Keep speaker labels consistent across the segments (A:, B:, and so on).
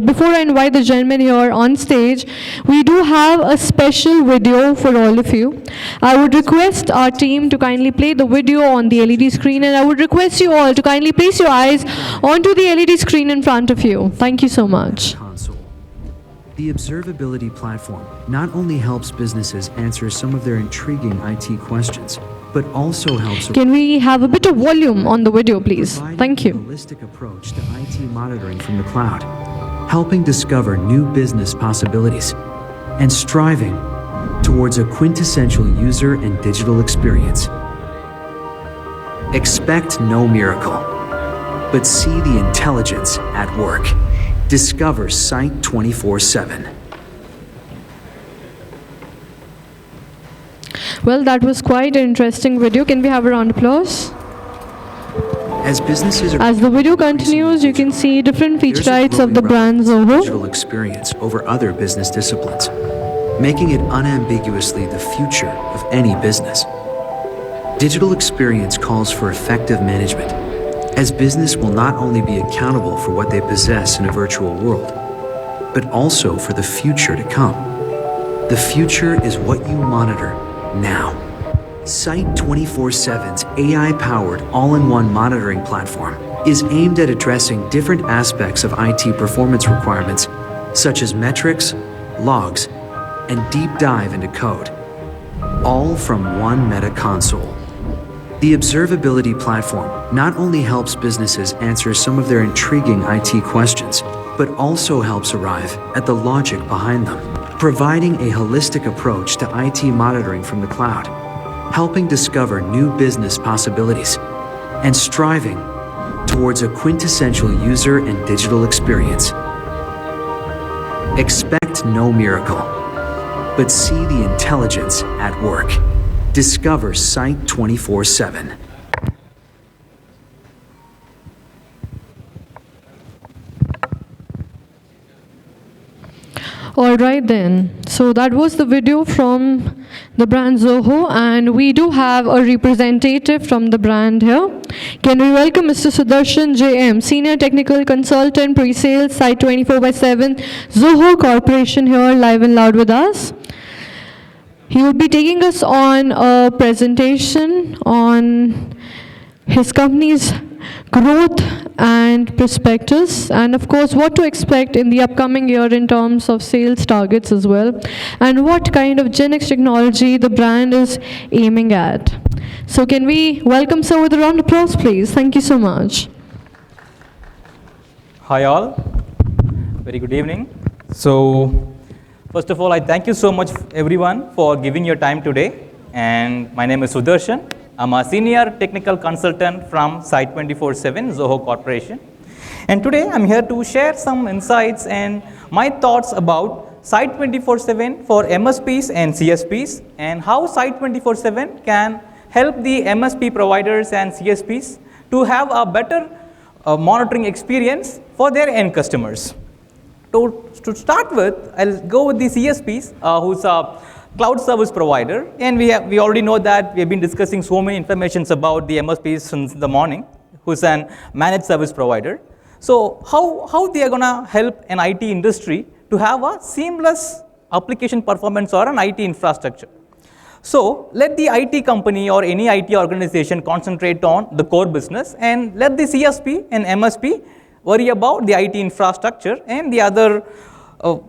A: before I invite the gentleman here on stage, we do have a special video for all of you. I would request our team to kindly play the video on the LED screen, and I would request you all to kindly place your eyes onto the LED screen in front of you. Thank you so much.
B: The observability platform not only helps businesses answer some of their intriguing IT questions, but also helps.
A: Can we have a bit of volume on the video, please? Thank you.
B: A holistic approach to IT monitoring from the cloud, helping discover new business possibilities, and striving towards a quintessential user and digital experience. Expect no miracle, but see the intelligence at work. Discover Site24x7.
A: Well, that was quite an interesting video. Can we have a round of applause?
B: As
A: the video continues, you can see different feature rights of the brand Zoho.
B: Digital experience over other business disciplines, making it unambiguously the future of any business. Digital experience calls for effective management, as business will not only be accountable for what they possess in a virtual world, but also for the future to come. The future is what you monitor now. Site24x7's AI-powered all-in-one monitoring platform is aimed at addressing different aspects of IT performance requirements, such as metrics, logs, and deep dive into code, all from one meta console. The observability platform not only helps businesses answer some of their intriguing IT questions, but also helps arrive at the logic behind them, providing a holistic approach to IT monitoring from the cloud, helping discover new business possibilities, and striving towards a quintessential user and digital experience. Expect no miracle, but see the intelligence at work. Discover Site24x7.
A: All right then, so that was the video from the brand Zoho, and we do have a representative from the brand here. Can we welcome Mr. Sudarshan JM, Senior Technical Consultant, Pre-Sales, Site24x7, Zoho Corporation here, live and loud with us. He will be taking us on a presentation on his company's growth and prospectus, and of course what to expect in the upcoming year in terms of sales targets as well, and what kind of Gen X technology the brand is aiming at. So can we welcome sir with a round of applause, please? Thank you so much.
C: Hi all, very good evening. So first of all, I thank you so much everyone for giving your time today, and my name is Sudarshan. I'm a senior technical consultant from Site24x7 Zoho Corporation, and today I'm here to share some insights and my thoughts about Site24x7 for MSPs and CSPs, and how Site24x7 can help the MSP providers and CSPs to have a better monitoring experience for their end customers. To start with, I'll go with the CSPs, who's a cloud service provider, and we already know that we have been discussing so many informations about the MSPs since the morning, who's an managed service provider. So how they are gonna help an IT industry to have a seamless application performance or an IT infrastructure. So let the IT company or any IT organization concentrate on the core business, and let the CSP and MSP worry about the IT infrastructure and the other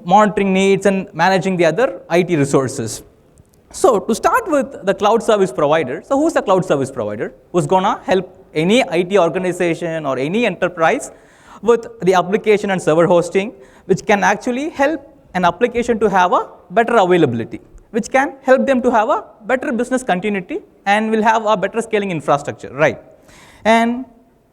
C: monitoring needs and managing the other IT resources. So to start with the cloud service provider, so who's the cloud service provider? Who's gonna help any IT organization or any enterprise with the application and server hosting, which can actually help an application to have a better availability, which can help them to have a better business continuity and will have a better scaling infrastructure, right? And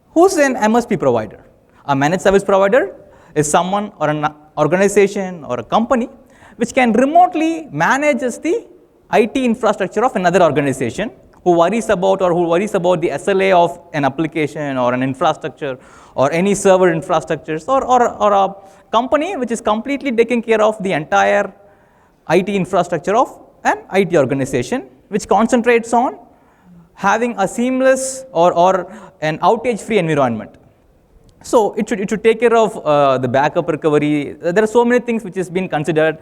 C: who's an MSP provider? A managed service provider is someone or an organization or a company which can remotely manage the IT infrastructure of another organization, who worries about the SLA of an application or an infrastructure or any server infrastructures, or a company which is completely taking care of the entire IT infrastructure of an IT organization, which concentrates on having a seamless or an outage-free environment. So it should take care of the backup recovery. There are so many things which has been considered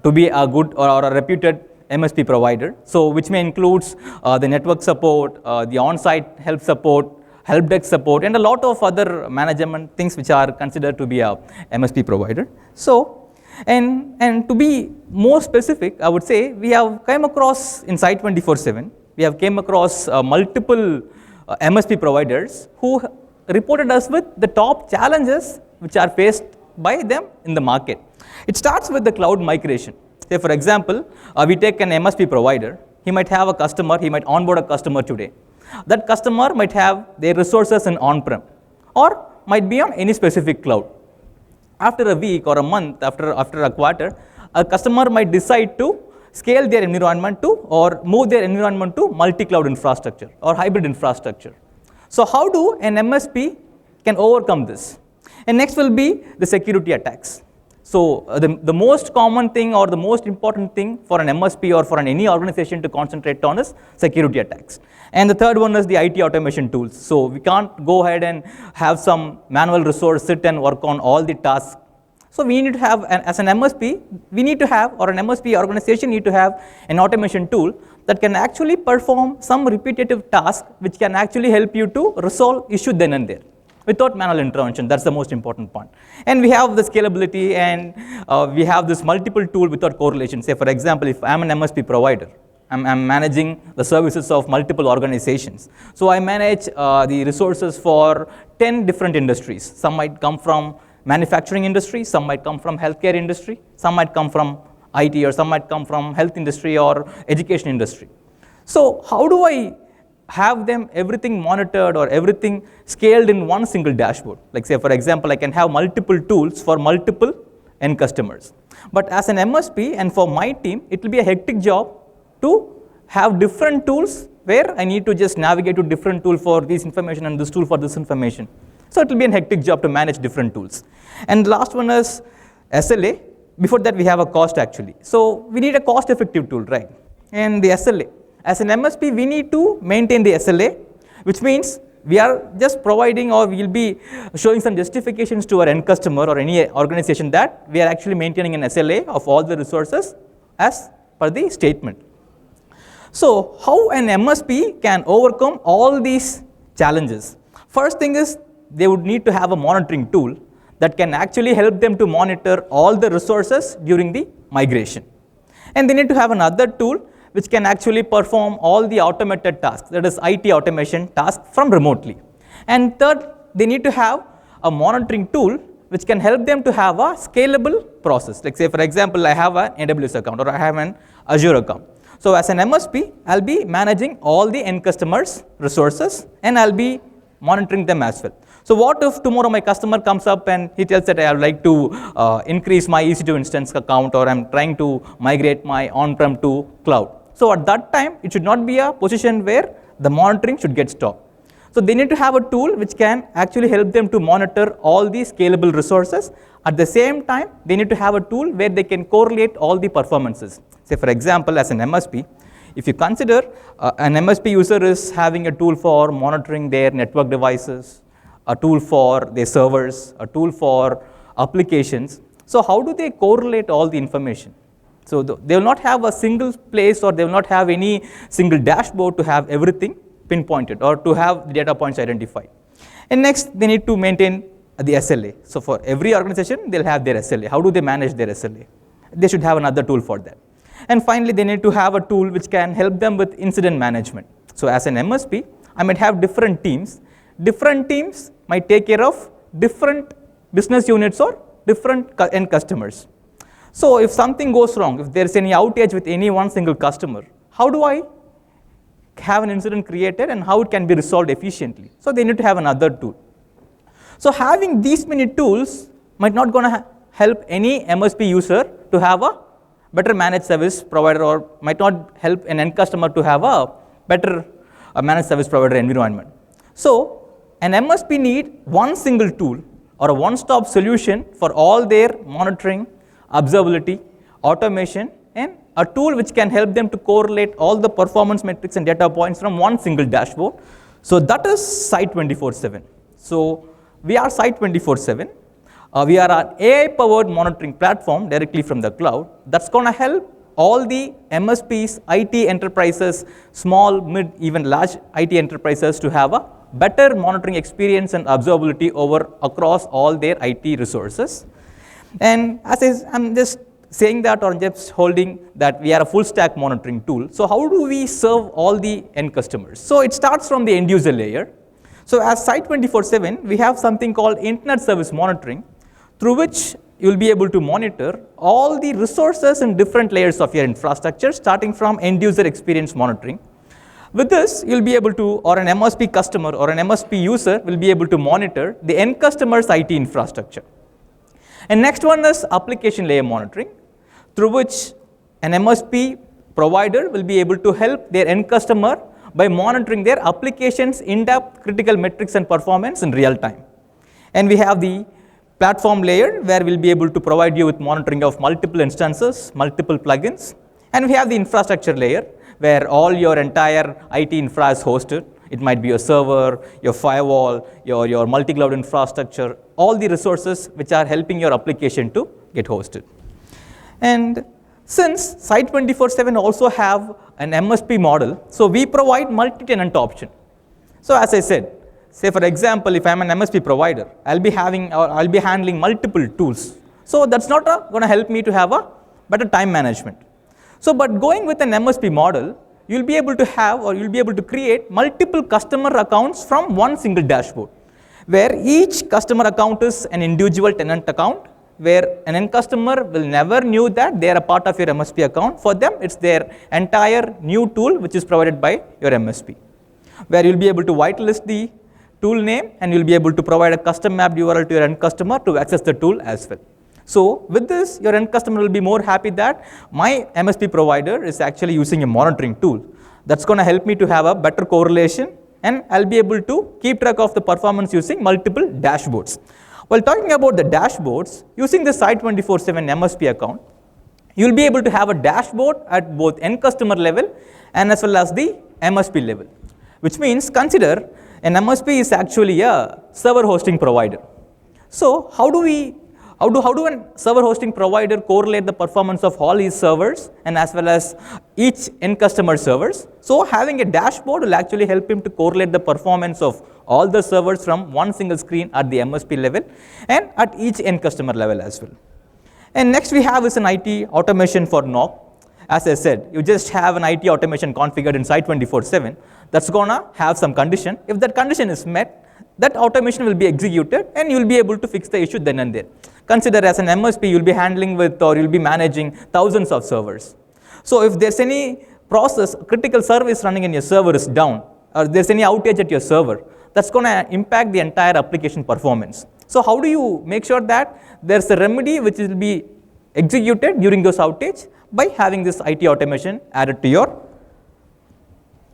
C: to be a good or a reputed MSP provider. So which may includes the network support, the on-site help support, help desk support, and a lot of other management things which are considered to be a MSP provider. So, and to be more specific, I would say we have come across in Site24x7, we have came across multiple MSP providers who reported us with the top challenges which are faced by them in the market. It starts with the cloud migration. Say for example, we take an MSP provider, he might have a customer, he might onboard a customer today. That customer might have their resources in on-prem or might be on any specific cloud. After a week or a month, after a quarter, a customer might decide to scale their environment to or move their environment to multi-cloud infrastructure or hybrid infrastructure. So how do an MSP can overcome this? And next will be the security attacks. So the most common thing or the most important thing for an MSP or for any organization to concentrate on is security attacks. And the third one is the IT automation tools. So we can't go ahead and have some manual resource sit and work on all the tasks. So we need to have, as an MSP, we need to have, or an MSP organization need to have an automation tool that can actually perform some repetitive task which can actually help you to resolve issue then and there without manual intervention. That's the most important point. And we have the scalability, and we have this multiple tool without correlation. Say for example, if I'm an MSP provider, I'm managing the services of multiple organizations. So I manage the resources for 10 different industries. Some might come from manufacturing industry, some might come from healthcare industry, some might come from IT, or some might come from health industry or education industry. So how do I have them everything monitored or everything scaled in one single dashboard? Like say for example, I can have multiple tools for multiple end customers. But as an MSP and for my team, it will be a hectic job to have different tools where I need to just navigate to different tool for this information and this tool for this information. So it will be a hectic job to manage different tools. And the last one is SLA. Before that we have a cost actually. So we need a cost effective tool, right? And the SLA. As an MSP, we need to maintain the SLA, which means we are just providing or we will be showing some justifications to our end customer or any organization that we are actually maintaining an SLA of all the resources as per the statement. So how an MSP can overcome all these challenges? First thing is they would need to have a monitoring tool that can actually help them to monitor all the resources during the migration. And they need to have another tool which can actually perform all the automated tasks, that is IT automation tasks from remotely. And third, they need to have a monitoring tool which can help them to have a scalable process. Like say for example, I have an AWS account or I have an Azure account. So as an MSP, I'll be managing all the end customers' resources and I'll be monitoring them as well. So what if tomorrow my customer comes up and he tells that I would like to increase my EC2 instance account, or I'm trying to migrate my on-prem to cloud. So at that time, it should not be a position where the monitoring should get stopped. So they need to have a tool which can actually help them to monitor all these scalable resources. At the same time, they need to have a tool where they can correlate all the performances. Say for example, as an MSP, if you consider an MSP user is having a tool for monitoring their network devices, a tool for their servers, a tool for applications. So how do they correlate all the information? So they will not have a single place or they will not have any single dashboard to have everything pinpointed or to have the data points identified. And next, they need to maintain the SLA. So for every organization, they'll have their SLA. How do they manage their SLA? They should have another tool for that. And finally, they need to have a tool which can help them with incident management. So as an MSP, I might have different teams. Different teams might take care of different business units or different end customers. So if something goes wrong, if there's any outage with any one single customer, how do I have an incident created and how it can be resolved efficiently? So they need to have another tool. So having these many tools might not going to help any MSP user to have a better managed service provider, or might not help an end customer to have a better managed service provider environment. So an MSP need one single tool or a one-stop solution for all their monitoring, observability, automation, and a tool which can help them to correlate all the performance metrics and data points from one single dashboard. So that is Site24x7. So we are Site24x7. We are an AI-powered monitoring platform directly from the cloud that's going to help all the MSPs, IT enterprises, small, mid, even large IT enterprises to have a better monitoring experience and observability across all their IT resources. And I'm just saying that, or just holding that we are a full stack monitoring tool. So how do we serve all the end customers? So it starts from the end user layer. So as Site24x7, we have something called Internet Service Monitoring, through which you'll be able to monitor all the resources in different layers of your infrastructure, starting from end user experience monitoring. With this, you'll be able to, or an MSP customer or an MSP user will be able to monitor the end customer's IT infrastructure. And next one is application layer monitoring, through which an MSP provider will be able to help their end customer by monitoring their applications' in-depth critical metrics and performance in real time. And we have the platform layer, where we'll be able to provide you with monitoring of multiple instances, multiple plugins. And we have the infrastructure layer, where all your entire IT infra is hosted. It might be your server, your firewall, your multi-cloud infrastructure, all the resources which are helping your application to get hosted. And since Site24x7 also have an MSP model, so we provide multi-tenant option. So as I said, say for example, if I'm an MSP provider, I'll be handling multiple tools. So that's not going to help me to have a better time management. So, but going with an MSP model, you'll be able to have, or you'll be able to create multiple customer accounts from one single dashboard, where each customer account is an individual tenant account, where an end customer will never knew that they are a part of your MSP account. For them, it's their entire new tool which is provided by your MSP, where you'll be able to whitelist the tool name, and you'll be able to provide a custom mapped URL to your end customer to access the tool as well. So with this, your end customer will be more happy that my MSP provider is actually using a monitoring tool. That's going to help me to have a better correlation, and I'll be able to keep track of the performance using multiple dashboards. While talking about the dashboards, using the Site24x7 MSP account, you'll be able to have a dashboard at both end customer level and as well as the MSP level, which means consider an MSP is actually a server hosting provider. So how do a server hosting provider correlate the performance of all his servers and as well as each end customer servers? So having a dashboard will actually help him to correlate the performance of all the servers from one single screen at the MSP level and at each end customer level as well. And next we have is an IT automation for NOC. As I said, you just have an IT automation configured in Site24x7 that's gonna have some condition. If that condition is met, that automation will be executed and you'll be able to fix the issue then and there. Consider as an MSP, you'll be handling with or you'll be managing thousands of servers. So if there's any process, critical service running in your server is down, or there's any outage at your server, that's gonna impact the entire application performance. So how do you make sure that there's a remedy which will be executed during those outage? By having this IT automation added to your,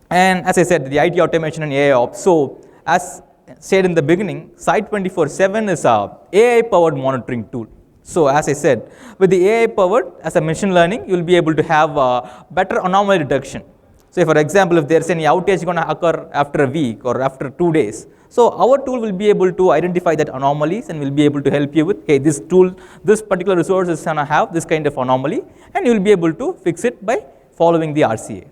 C: and as I said, the IT automation and AI ops. So as said in the beginning, Site24x7 is a AI-powered monitoring tool. So as I said, with the AI-powered as a machine learning, you'll be able to have better anomaly detection. So for example, if there's any outage going to occur after a week or after 2 days, so our tool will be able to identify that anomalies and will be able to help you with, hey, this tool, this particular resource is going to have this kind of anomaly, and you'll be able to fix it by following the RCA.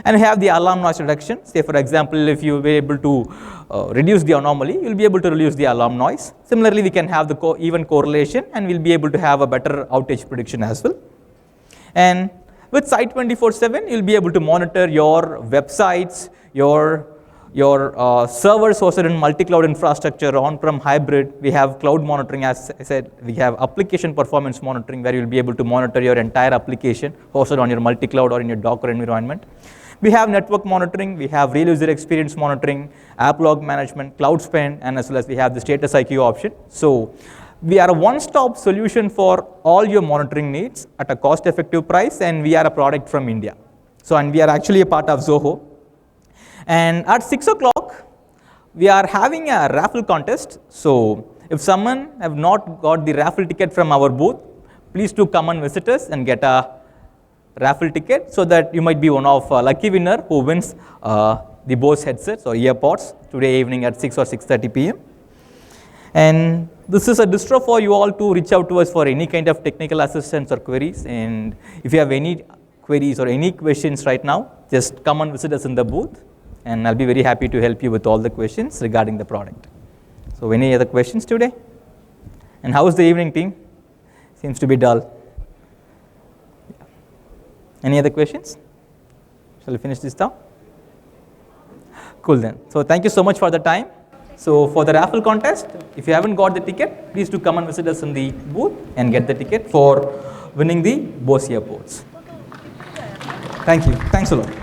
C: And have the alarm noise reduction. Say for example, if you were able to reduce the anomaly, you'll be able to reduce the alarm noise. Similarly, we can have the even correlation, and we'll be able to have a better outage prediction as well. And with Site24x7, you'll be able to monitor your websites, your servers hosted in multi-cloud infrastructure, on-prem hybrid. We have cloud monitoring, as I said. We have application performance monitoring, where you'll be able to monitor your entire application hosted on your multi-cloud or in your Docker environment. We have network monitoring, we have real user experience monitoring, app log management, cloud spend, and as well as we have the status IQ option. So we are a one-stop solution for all your monitoring needs at a cost-effective price, and we are a product from India. So, and we are actually a part of Zoho. And at 6 o'clock, we are having a raffle contest. So if someone have not got the raffle ticket from our booth, please do come and visit us and get a raffle ticket, so that you might be one of lucky winner who wins the Bose headsets or earpods today evening at 6 or 6:30 p.m. And this is a distro for you all to reach out to us for any kind of technical assistance or queries. And if you have any queries or any questions right now, just come and visit us in the booth, and I'll be very happy to help you with all the questions regarding the product. So any other questions today? And how is the evening, team? Seems to be dull. Any other questions? Shall we finish this now? Cool then. So thank you so much for the time. So for the raffle contest, if you haven't got the ticket, please do come and visit us in the booth and get the ticket for winning the Bose earpods. Thank you. Thanks a lot.